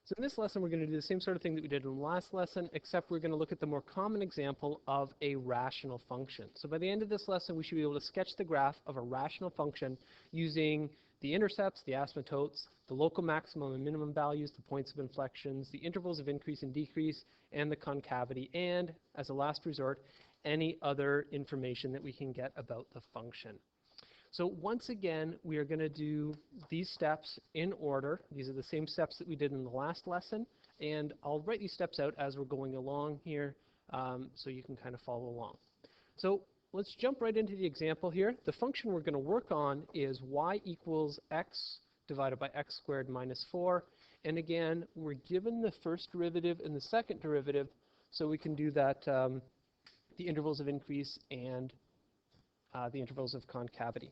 So in this lesson, we're going to do the same sort of thing that we did in the last lesson, except we're going to look at the more common example of a rational function. So by the end of this lesson, we should be able to sketch the graph of a rational function using the intercepts, the asymptotes, the local maximum and minimum values, the points of inflections, the intervals of increase and decrease, and the concavity, and, as a last resort, any other information that we can get about the function. So once again, we are going to do these steps in order. These are the same steps that we did in the last lesson, and I'll write these steps out as we're going along here so you can kind of follow along. So let's jump right into the example here. The function we're going to work on is y equals x divided by x squared minus 4. And again, we're given the first derivative and the second derivative, so we can do that, the intervals of increase and the intervals of concavity.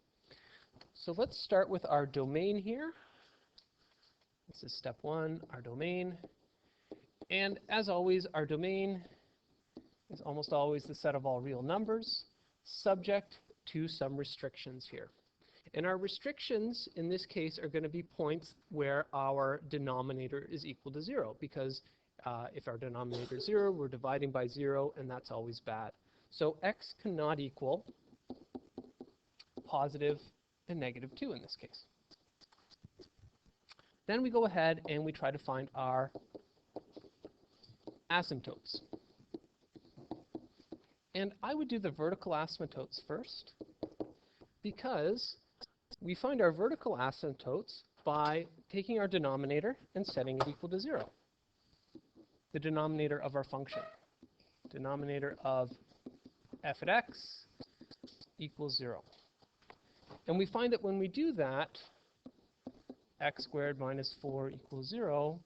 So let's start with our domain here. This is step 1, our domain. And as always, our domain is almost always the set of all real numbers, subject to some restrictions here. And our restrictions in this case are going to be points where our denominator is equal to 0, because if our denominator is 0, we're dividing by 0, and that's always bad. So x cannot equal positive and negative 2 in this case. Then we go ahead and we try to find our asymptotes. And I would do the vertical asymptotes first, because we find our vertical asymptotes by taking our denominator and setting it equal to 0. The denominator of our function. Denominator of f at x equals 0. And we find that when we do that, x squared minus 4 equals 0.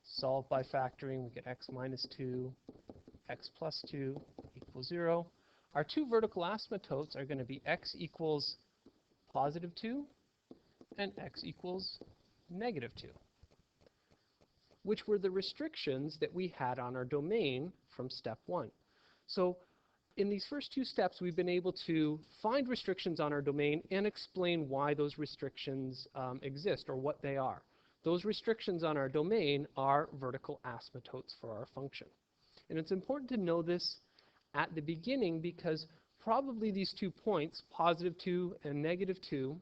Solve by factoring, we get x minus 2, x plus 2 equals 0. Our two vertical asymptotes are going to be x equals positive 2 and x equals negative 2, which were the restrictions that we had on our domain from step 1. So in these first two steps, we've been able to find restrictions on our domain and explain why those restrictions exist, or what they are. Those restrictions on our domain are vertical asymptotes for our function. And it's important to know this at the beginning, because probably these 2 points, positive 2 and negative 2,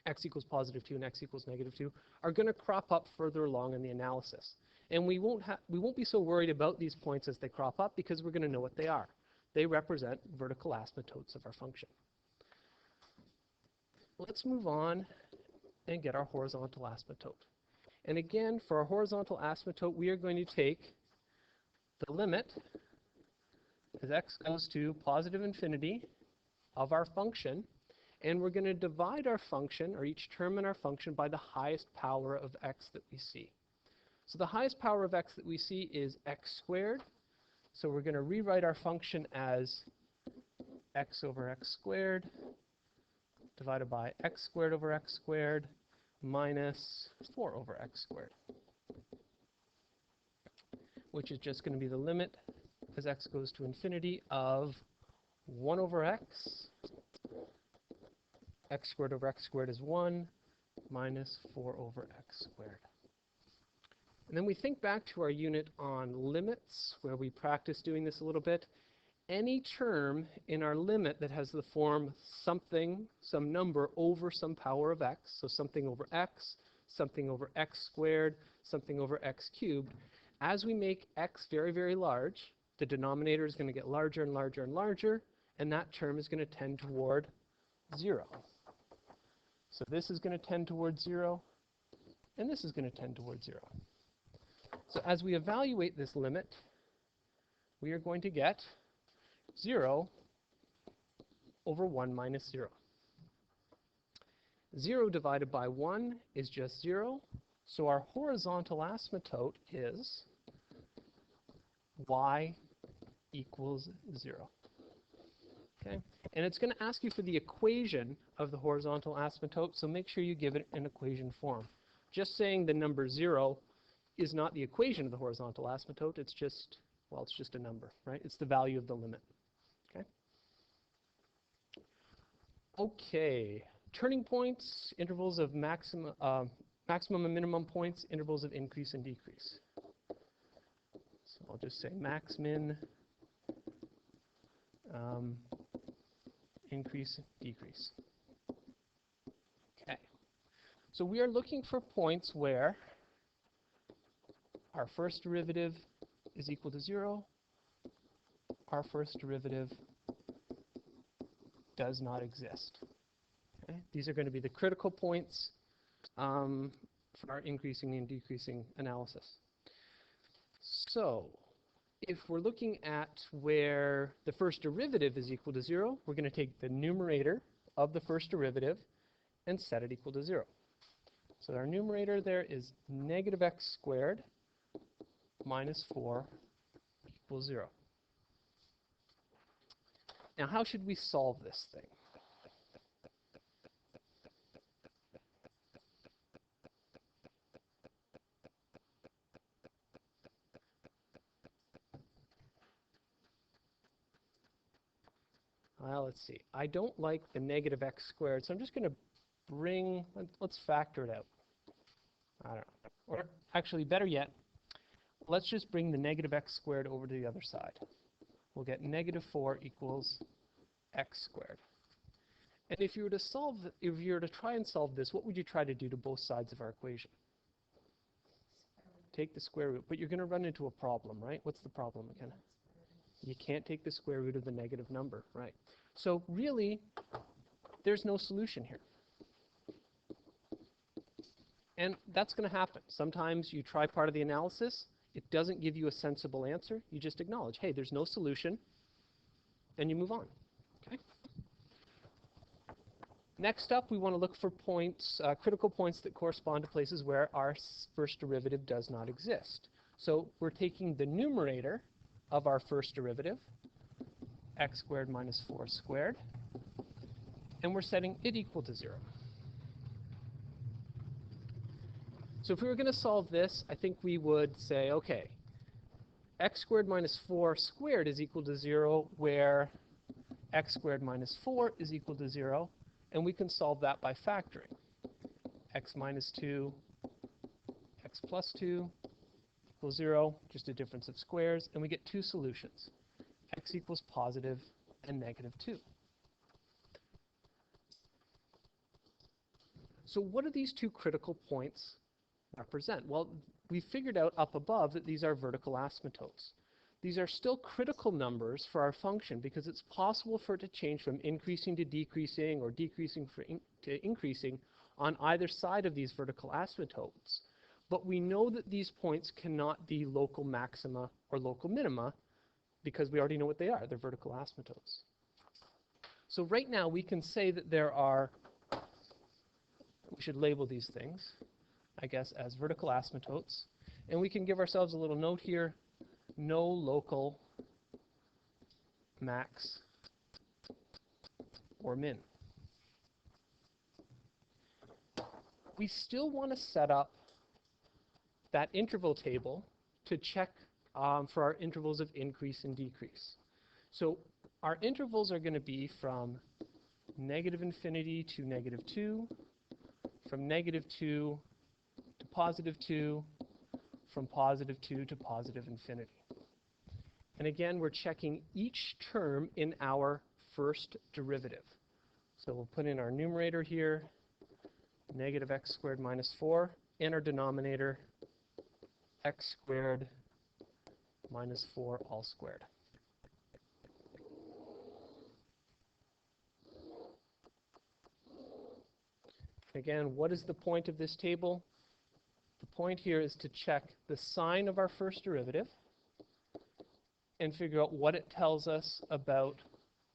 x equals positive 2 and x equals negative 2, are going to crop up further along in the analysis. And we won't be so worried about these points as they crop up, because we're going to know what they are. They represent vertical asymptotes of our function. Let's move on and get our horizontal asymptote. And again, for our horizontal asymptote, we are going to take the limit as x goes to positive infinity of our function, and we're going to divide our function, or each term in our function, by the highest power of x that we see. So the highest power of x that we see is x squared. So we're going to rewrite our function as x over x squared divided by x squared over x squared minus 4 over x squared, which is just going to be the limit as x goes to infinity of 1 over x squared over x squared is 1, minus 4 over x squared. And then we think back to our unit on limits, where we practiced doing this a little bit. Any term in our limit that has the form something, some number, over some power of x, so something over x squared, something over x cubed, as we make x very, very large, the denominator is going to get larger and larger and larger, and that term is going to tend toward 0. So this is going to tend towards 0, and this is going to tend towards 0. So as we evaluate this limit, we are going to get 0 over 1 minus 0. 0 divided by 1 is just 0, so our horizontal asymptote is y equals 0. Okay? And it's going to ask you for the equation of the horizontal asymptote, so make sure you give it an equation form. Just saying the number 0 is not the equation of the horizontal asymptote, it's just, well, it's just a number, right? It's the value of the limit. Okay? Okay, turning points, intervals of maximum and minimum points, intervals of increase and decrease. So I'll just say max, min, increase, decrease. Okay. So we are looking for points where our first derivative is equal to 0, our first derivative does not exist. Okay? These are going to be the critical points for our increasing and decreasing analysis. So if we're looking at where the first derivative is equal to 0, we're going to take the numerator of the first derivative and set it equal to 0. So our numerator there is negative x squared minus 4 equals 0. Now how should we solve this thing? Well, let's see. I don't like the negative x squared, so I'm just going to let's factor it out. I don't know. Or actually, better yet, let's just bring the negative x squared over to the other side. We'll get negative 4 equals x squared. And if you were to try and solve this, what would you try to do to both sides of our equation? Take the square root, but you're going to run into a problem, right? What's the problem again? You can't take the square root of the negative number, right? So really, there's no solution here. And that's going to happen. Sometimes you try part of the analysis, it doesn't give you a sensible answer. You just acknowledge, hey, there's no solution, and you move on. Okay? Next up, we want to look for points, critical points that correspond to places where our first derivative does not exist. So we're taking the numerator of our first derivative, x squared minus 4 squared, and we're setting it equal to 0. So if we were going to solve this, I think we would say, okay, x squared minus 4 squared is equal to 0, where x squared minus 4 is equal to 0, and we can solve that by factoring. X minus 2, x plus 2 equals 0, just a difference of squares, and we get two solutions, x equals positive and negative 2. So what do these two critical points represent? Well, we figured out up above that these are vertical asymptotes. These are still critical numbers for our function because it's possible for it to change from increasing to decreasing or decreasing to increasing on either side of these vertical asymptotes. But we know that these points cannot be local maxima or local minima because we already know what they are. They're vertical asymptotes. So right now we can say that there are, we should label these things, I guess, as vertical asymptotes. And we can give ourselves a little note here, no local max or min. We still want to set up that interval table to check for our intervals of increase and decrease. So our intervals are going to be from negative infinity to negative 2, from negative 2 to positive 2, from positive 2 to positive infinity. And again, we're checking each term in our first derivative. So we'll put in our numerator here, negative x squared minus 4, and our denominator, x squared minus 4 all squared. Again, what is the point of this table? The point here is to check the sign of our first derivative and figure out what it tells us about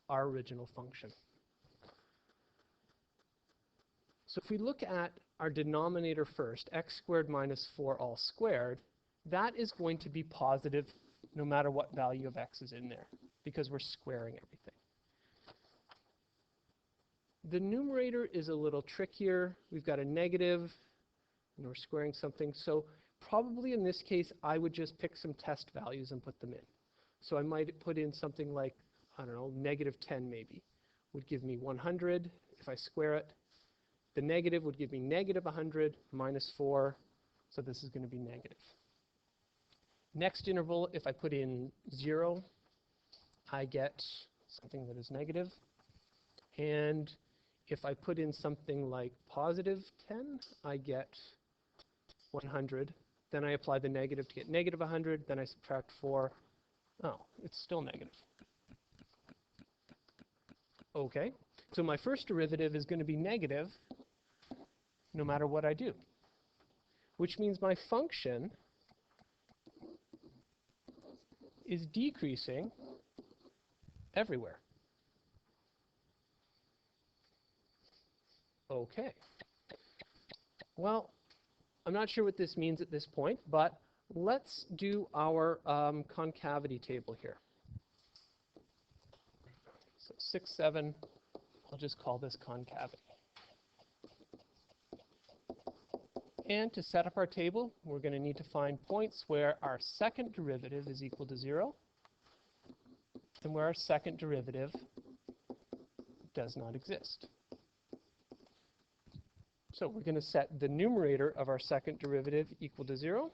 our original function. So if we look at our denominator first, x squared minus 4 all squared, that is going to be positive no matter what value of x is in there, because we're squaring everything. The numerator is a little trickier. We've got a negative, and we're squaring something. So probably in this case, I would just pick some test values and put them in. So I might put in something like, I don't know, negative 10 maybe. Would give me 100 if I square it, The negative would give me negative 100 minus 4, so this is going to be negative. Next interval, if I put in 0, I get something that is negative. And if I put in something like positive 10, I get 100. Then I apply the negative to get negative 100. Then I subtract 4. Oh, it's still negative. Okay, so my first derivative is going to be negative no matter what I do, which means my function is decreasing everywhere. Okay. Well, I'm not sure what this means at this point, but let's do our concavity table here. So 6, 7, I'll just call this concavity. And to set up our table, we're going to need to find points where our second derivative is equal to 0 and where our second derivative does not exist. So we're going to set the numerator of our second derivative equal to 0.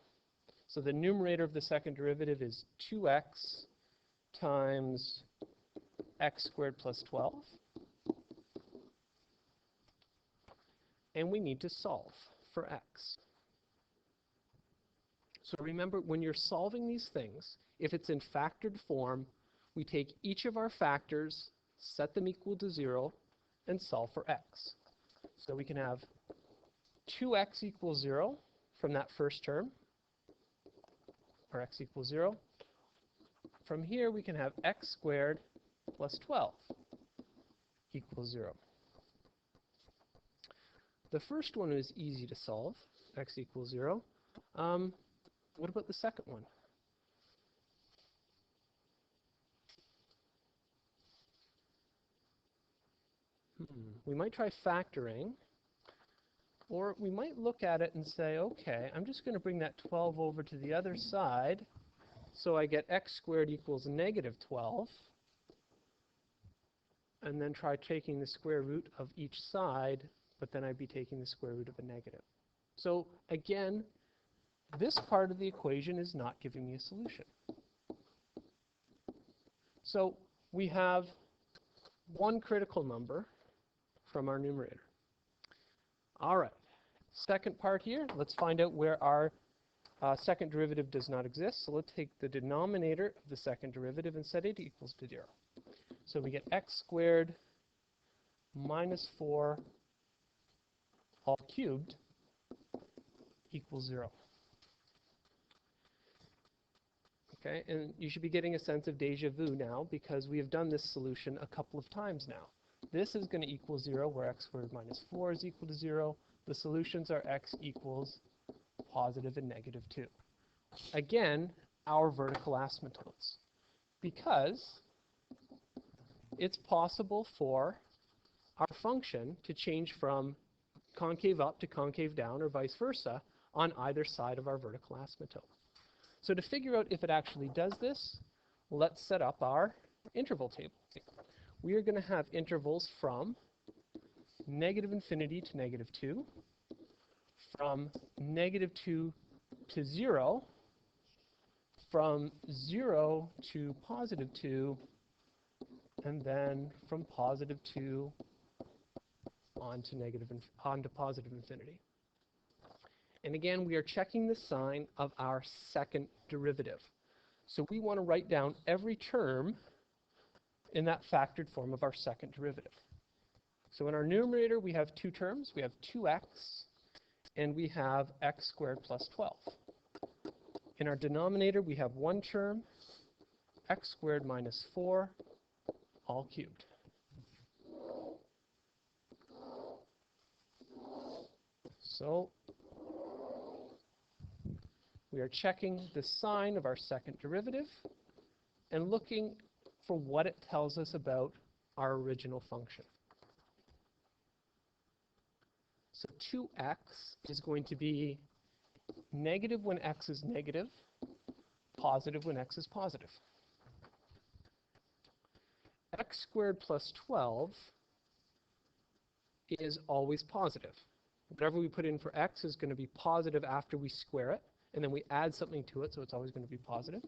So the numerator of the second derivative is 2x times x squared plus 12. And we need to solve for x. So remember, when you're solving these things, if it's in factored form, we take each of our factors, set them equal to 0, and solve for x. So we can have 2x equals 0 from that first term, or x equals 0. From here, we can have x squared plus 12 equals 0. The first one is easy to solve, x equals 0. What about the second one? We might try factoring, or we might look at it and say, okay, I'm just going to bring that 12 over to the other side, so I get x squared equals negative 12, and then try taking the square root of each side, but then I'd be taking the square root of a negative. So again, this part of the equation is not giving me a solution. So we have one critical number from our numerator. All right, second part here, let's find out where our second derivative does not exist. So let's take the denominator of the second derivative and set it equals to 0. So we get x squared minus 4 all cubed equals 0. Okay, and you should be getting a sense of deja vu now because we have done this solution a couple of times now. This is going to equal 0 where x squared minus 4 is equal to 0. The solutions are x equals positive and negative 2. Again, our vertical asymptotes, because it's possible for our function to change from concave up to concave down or vice versa on either side of our vertical asymptote. So to figure out if it actually does this, let's set up our interval table. We are going to have intervals from negative infinity to negative 2, from negative 2 to 0, from 0 to positive 2, and then from positive 2 on to positive infinity. And again, we are checking the sign of our second derivative. So we want to write down every term in that factored form of our second derivative. So in our numerator, we have two terms. We have 2x, and we have x squared plus 12. In our denominator, we have one term, x squared minus 4, all cubed. So we are checking the sign of our second derivative and looking for what it tells us about our original function. So 2x is going to be negative when x is negative, positive when x is positive. X squared plus 12 is always positive. Whatever we put in for x is going to be positive after we square it, and then we add something to it, so it's always going to be positive.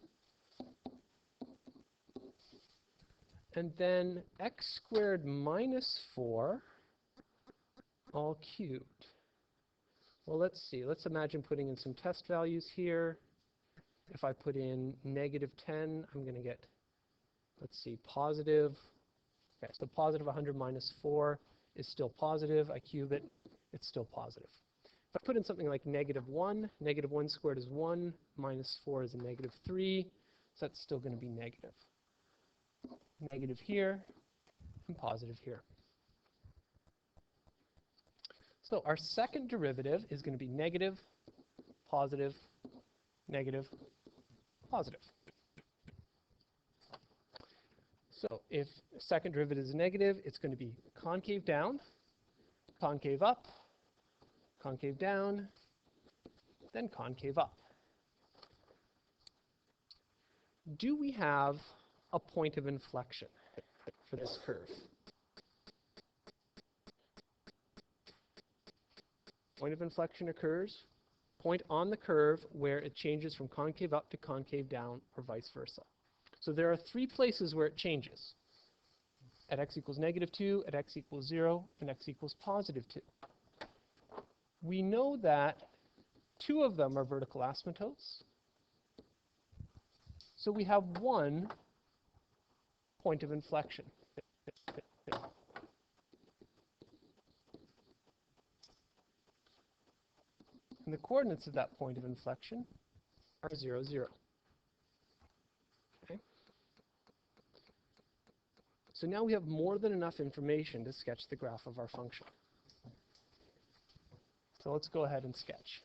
And then x squared minus 4 all cubed. Well, let's see. Let's imagine putting in some test values here. If I put in negative 10, I'm going to get, let's see, positive. Okay, so positive 100 minus 4 is still positive. I cube it, it's still positive. If I put in something like negative 1 squared is 1, minus 4 is a negative 3, so that's still going to be negative. Negative here, and positive here. So our second derivative is going to be negative, positive, negative, positive. So if second derivative is negative, it's going to be concave down, concave up, concave down, then concave up. Do we have a point of inflection for this curve? Point of inflection occurs, point on the curve where it changes from concave up to concave down, or vice versa. So there are 3 places where it changes. At x equals negative 2, at x equals 0, and x equals positive 2. We know that 2 of them are vertical asymptotes. So we have 1 point of inflection. And the coordinates of that point of inflection are 0, 0. Okay? So now we have more than enough information to sketch the graph of our function. So let's go ahead and sketch.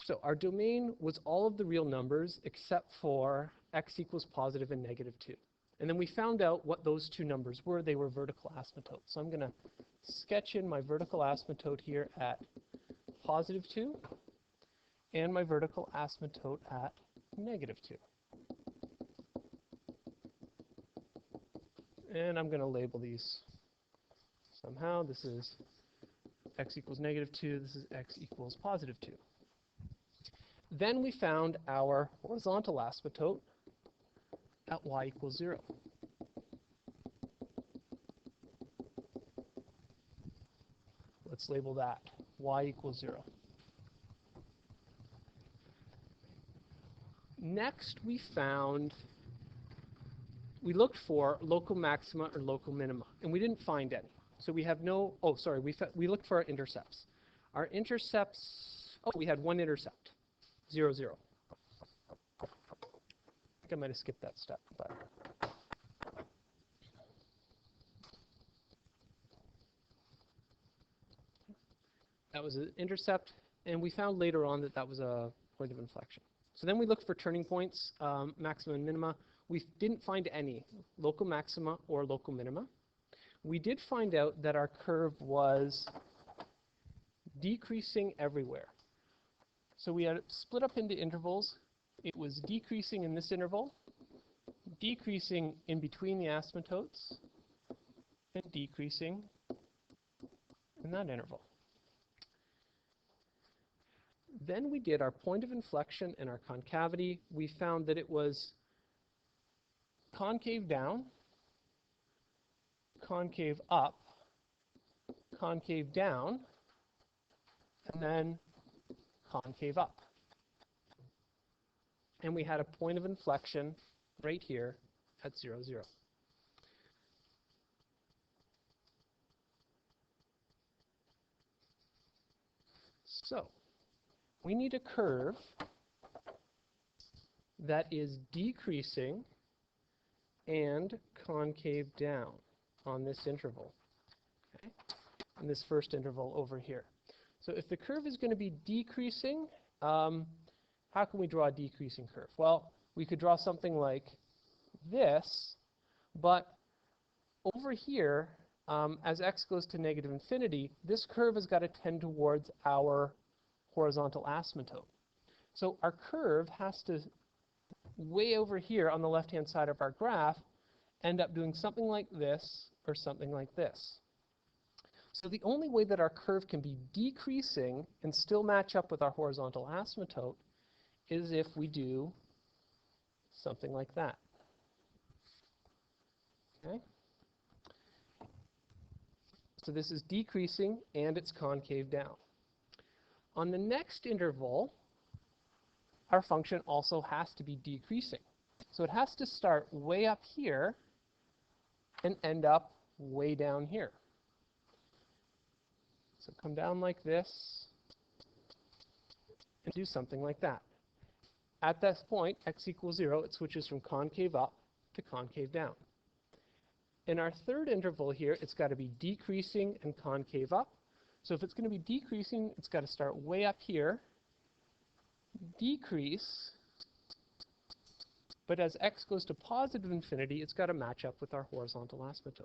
So our domain was all of the real numbers except for x equals positive and negative 2. And then we found out what those 2 numbers were. They were vertical asymptotes. So I'm going to sketch in my vertical asymptote here at positive 2 and my vertical asymptote at negative 2. And I'm going to label these somehow. This is x equals negative 2. This is x equals positive 2. Then we found our horizontal asymptote at y equals 0. Let's label that y equals 0. Next, we looked for local maxima or local minima, and we didn't find any. So we have no, we looked for our intercepts. Our intercepts, we had one intercept, 0, 0. I think I might have skipped that step, but that was an intercept, and we found later on that that was a point of inflection. So then we looked for turning points, maxima and minima. We didn't find any local maxima or local minima. We did find out that our curve was decreasing everywhere. So we had it split up into intervals. It was decreasing in this interval, decreasing in between the asymptotes, and decreasing in that interval. Then we did our point of inflection and our concavity. We found that it was concave down, concave up, concave down, and then concave up. And we had a point of inflection right here at 0, 0. So we need a curve that is decreasing and concave down on this interval, okay? In this first interval over here. So if the curve is going to be decreasing, how can we draw a decreasing curve? Well, we could draw something like this, but over here, as x goes to negative infinity, this curve has got to tend towards our horizontal asymptote. So our curve has to, way over here on the left-hand side of our graph, end up doing something like this or something like this. So the only way that our curve can be decreasing and still match up with our horizontal asymptote is if we do something like that. Okay? So this is decreasing and it's concave down. On the next interval, our function also has to be decreasing. So it has to start way up here and end up way down here. So come down like this and do something like that. At this point, x equals 0, it switches from concave up to concave down. In our third interval here, it's got to be decreasing and concave up. So if it's going to be decreasing, it's got to start way up here, decrease, but as x goes to positive infinity, it's got to match up with our horizontal asymptote.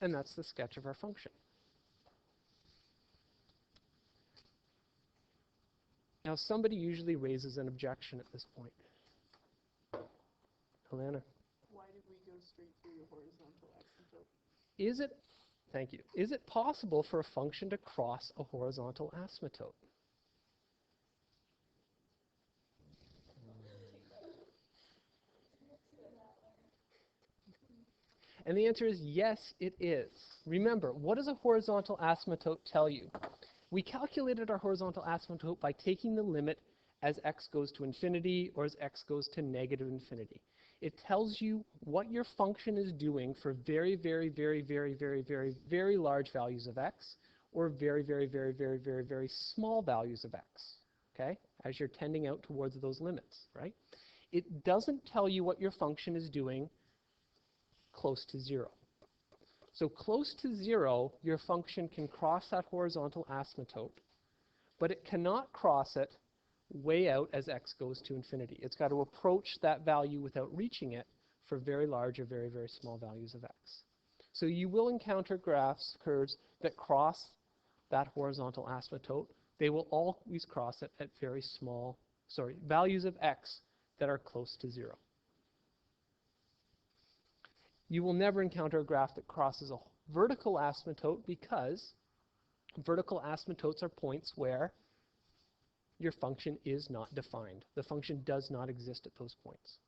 And that's the sketch of our function. Now, somebody usually raises an objection at this point. Alana? Why did we go straight through the horizontal asymptote? Is it, thank you, is it possible for a function to cross a horizontal asymptote? And the answer is yes, it is. Remember, what does a horizontal asymptote tell you? We calculated our horizontal asymptote by taking the limit as x goes to infinity or as x goes to negative infinity. It tells you what your function is doing for very, very, very, very, very, very, very large values of x or very, very, very, very, very, very small values of x, okay, as you're tending out towards those limits, right? It doesn't tell you what your function is doing close to 0. So close to 0, your function can cross that horizontal asymptote, but it cannot cross it way out as x goes to infinity. It's got to approach that value without reaching it for very large or very, very small values of x. So you will encounter graphs, curves that cross that horizontal asymptote. They will always cross it at very small, values of x that are close to 0. You will never encounter a graph that crosses a vertical asymptote because vertical asymptotes are points where your function is not defined. The function does not exist at those points.